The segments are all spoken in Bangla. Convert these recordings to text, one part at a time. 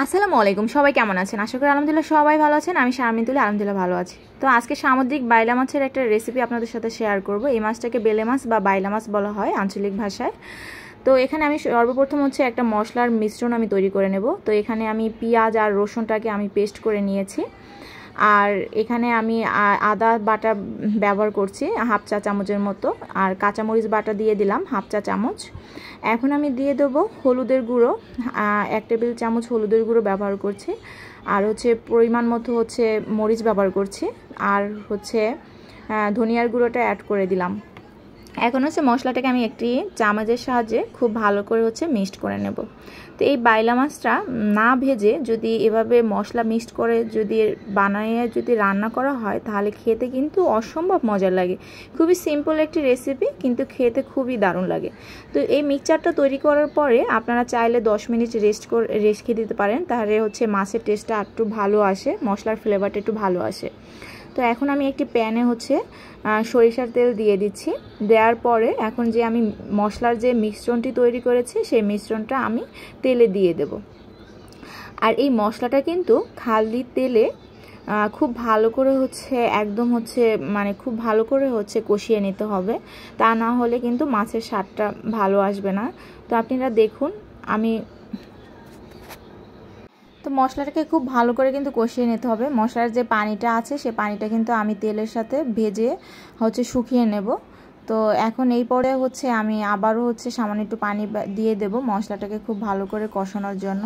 আসসালামু আলাইকুম, সবাই কেমন আছেন? আশা করি আলহামদুলিল্লাহ সবাই ভালো আছেন। আমি শারমিন তুলি, আলহামদুলিল্লাহ ভালো আছি। তো আজকে সামুদ্রিক বাইলা মাছের একটা রেসিপি আপনাদের সাথে শেয়ার করব। এই মাছটাকে বেলে মাছ বা বাইলা মাছ বলা হয় আঞ্চলিক ভাষায়। তো এখানে আমি সর্বপ্রথম একটা মশলার মিশ্রণ আমি তৈরি করে নেব। তো এখানে আমি পেঁয়াজ আর রসুনটাকে আমি পেস্ট করে নিয়েছি। আর এখানে আমি আদা বাটা ব্যবহার করছি হাফ চা চামচের মতো, আর কাঁচামরিচ বাটা দিয়ে দিলাম হাফ চা চামচ। এখন আমি দিয়ে দেবো হলুদের গুঁড়ো, 1 টেবিল চামচ হলুদের গুঁড়ো ব্যবহার করছি। আর পরিমাণ মতো মরিচ ব্যবহার করছি। আর ধনিয়ার গুঁড়োটা অ্যাড করে দিলাম। এখন মশলাটাকে আমি একটি চামচের সাহায্যে খুব ভালো করে মিক্সড করে নেব। তো এই বাইলা মাছটা না ভেজে যদি এভাবে মশলা মিক্সড করে বানিয়ে রান্না করা হয় তাহলে খেতে কিন্তু অসম্ভব মজার লাগে। খুবই সিম্পল একটি রেসিপি, কিন্তু খেতে খুবই দারুণ লাগে। তো এই মিক্সচারটা তৈরি করার পরে আপনারা চাইলে 10 মিনিট রেস্ট দিতে পারেন, তাহলে মাছের টেস্টটা একটু ভালো আসে, মশলার ফ্লেভারটা একটু ভালো আসে। তো এখন আমি একটি প্যানে সরিষার তেল দিয়ে দিচ্ছি। দেওয়ার পরে এখন আমি মশলার যে মিশ্রণটি তৈরি করেছি সেই মিশ্রণটা আমি তেলে দিয়ে দেব। আর এই মশলাটা কিন্তু খালি তেলে খুব ভালো করে একদম মানে খুব ভালো করে কষিয়ে নিতে হবে, তা না হলে কিন্তু মাছের স্বাদটা ভালো আসবে না। তো আপনারা দেখুন, তো মশলাটাকে খুব ভালো করে কিন্তু কষিয়ে নিতে হবে। মশলার যে পানিটা আছে সে পানিটা কিন্তু আমি তেলের সাথে ভেজে শুকিয়ে নেব। তো এখন এই পরে আমি আবারও সামান্য একটু পানি দিয়ে দেব মশলাটাকে খুব ভালো করে কষানোর জন্য।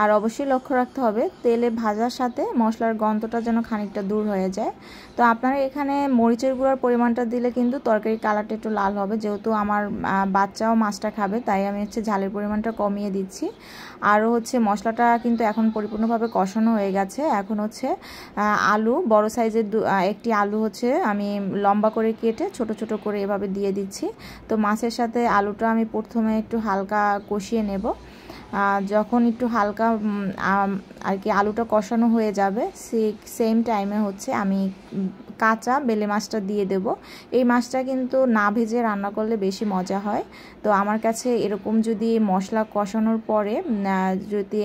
আর অবশ্যই লক্ষ্য রাখতে হবে তেলে ভাজার সাথে মশলার গন্ধটা যেন খানিকটা দূর হয়ে যায়। তো আপনারা এখানে মরিচের গুঁড়ার পরিমাণটা দিলে কিন্তু তরকারির কালারটা একটু লাল হবে, যেহেতু আমার বাচ্চাও মাছটা খাবে, তাই আমি ঝালের পরিমাণটা কমিয়ে দিচ্ছি। আরও মশলাটা কিন্তু এখন পরিপূর্ণভাবে কষানো হয়ে গেছে। এখন আলু, বড় সাইজের একটি আলু আমি লম্বা করে কেটে ছোট ছোট করে এভাবে দিয়ে দিচ্ছি। তো মাছের সাথে আলুটা আমি প্রথমে একটু হালকা কষিয়ে নেব। যখন একটু হালকা আর কি আলুটা কষানো হয়ে যাবে, সেম টাইমে আমি কাঁচা বেলে মাছটা দিয়ে দেব। এই মাছটা কিন্তু না ভেজে রান্না করলে বেশি মজা হয়। তো আমার কাছে এরকম যদি মশলা কষানোর পরে যদি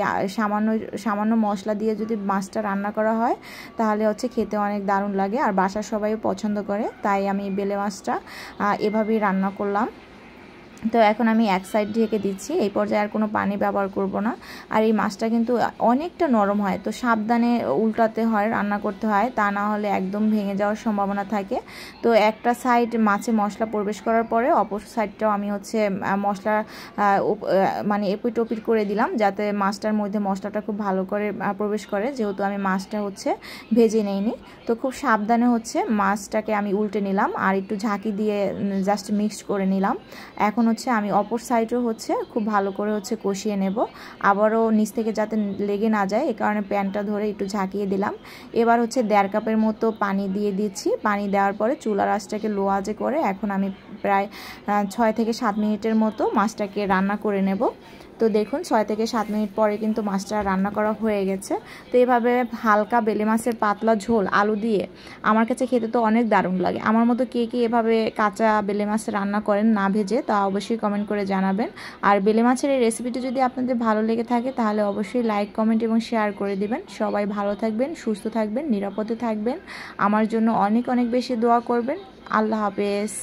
সামান্য মশলা দিয়ে যদি মাছটা রান্না করা হয় তাহলে খেতে অনেক দারুণ লাগে, আর বাসার সবাই পছন্দ করে, তাই আমি বেলে মাছটা এভাবেই রান্না করলাম। তো এখন আমি এক সাইড ঢেকে দিচ্ছি। এই পর্যায়ে আর কোনো পানি ব্যবহার করব না। আর এই মাছটা কিন্তু অনেকটা নরম হয়, তো সাবধানে উল্টাতে হয়, রান্না করতে হয়, তা না হলে একদম ভেঙে যাওয়ার সম্ভাবনা থাকে। তো একটা সাইড মাছে মশলা প্রবেশ করার পরে অপর সাইডটাও আমি মশলা মানে এপিট ওপিট করে দিলাম, যাতে মাছটার মধ্যে মশলাটা খুব ভালো করে প্রবেশ করে, যেহেতু আমি মাছটা ভেজে নেইনি। তো খুব সাবধানে মাছটাকে আমি উল্টে নিলাম আর একটু ঝাঁকি দিয়ে জাস্ট মিক্সড করে নিলাম। এখন আমি অপর সাইডও খুব ভালো করে কষিয়ে নেব, আবারও নিচ থেকে যাতে লেগে না যায়, এই কারণে প্যানটা ধরে একটু ঝাঁকিয়ে দিলাম। এবার 1.5 কাপের মতো পানি দিয়ে দিচ্ছি। পানি দেওয়ার পরে চুলার আঁচটাকে লো আঁচে করে এখন আমি প্রায় 6 থেকে 7 মিনিটের মতো মাছটাকে রান্না করে নেব। তো দেখুন 6 থেকে 7 মিনিট পরে কিন্তু মাছটা রান্না করা হয়ে গেছে। তো এভাবে হালকা বেলে মাছের পাতলা ঝোল আলু দিয়ে আমার কাছে খেতে তো অনেক দারুণ লাগে। আমার মতো কে কে এভাবে কাঁচা বেলে মাছ রান্না করেন না ভেজে, তা অবশ্যই কমেন্ট করে জানাবেন। আর বেলে মাছের এই রেসিপিটি যদি আপনাদের ভালো লেগে থাকে তাহলে অবশ্যই লাইক, কমেন্ট এবং শেয়ার করে দিবেন। সবাই ভালো থাকবেন, সুস্থ থাকবেন, নিরাপদে থাকবেন। আমার জন্য অনেক অনেক বেশি দোয়া করবেন। আল্লাহ হাফেজ।